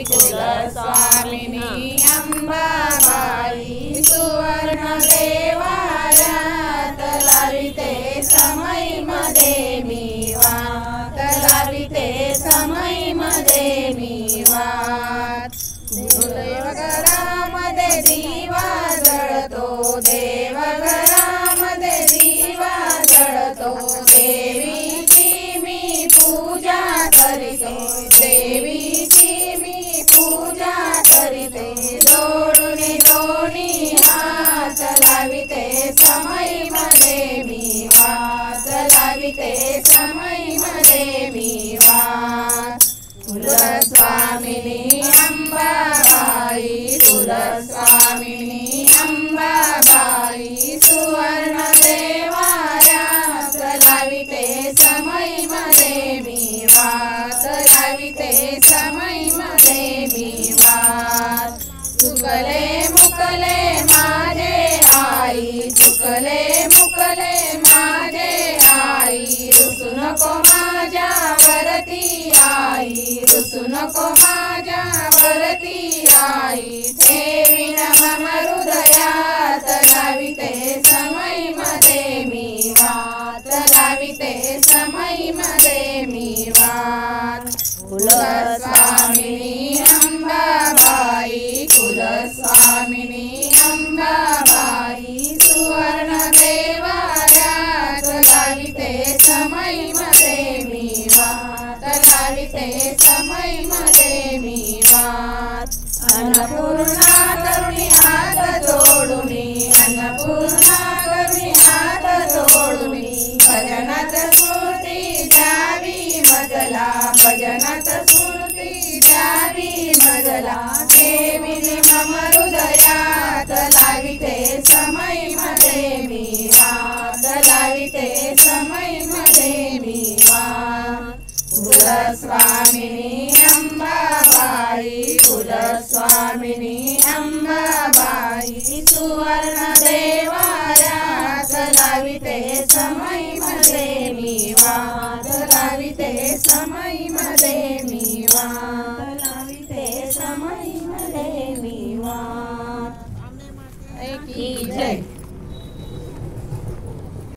कुलस्वामिनी अंबाबाई सुवर्ण देवाऱ्यात लाविते समईमध्ये मी वात लाविते समईमध्ये मी वात देवघरामध्ये दिवा जळतो देवघरामध्ये दिवा जळतो देवीची मी पूजा करीते देवीची मी पूजा करीते जोडून दोन्ही हात लाविते समईमध्ये मी वात लाविते समईमध्ये मी वात कुलस्वामिनी अंबाबाई कुलस्वामिनी अंबाबाई सुवर्ण देवाऱ्यात लाविते समईमध्ये मी वात लाविते समईमध्ये मी वात चुकले मुकले माझे आई चुकले मुकले माझे आई रुसू नको माझ्यावरती आई रुसू नको माझ्यावरती आई ठेवीन मम हृदयात लाविते समईमध्ये मी वात लाविते समईमध्ये मी वात कुलस्वामिनी अंबाबाई कुलस्वामिनी अंबाबाई सुवर्ण देवाऱ्यात लाविते समईमध्ये मी वात लाविते समईमध्ये मी वात अन्नपूर्णा करुणी हात जोडुनी अन्नपूर्णा करुणी हात जोडुनी भजनात स्मृती द्यावी मजला भजनात स्मृती द्यावी मजला देवीने मम हृदयात लाविते समईमध्ये मी वात लाविते समईमध्ये मी वात कुलस्वामिनी अंबाबाई कुलस्वामिनी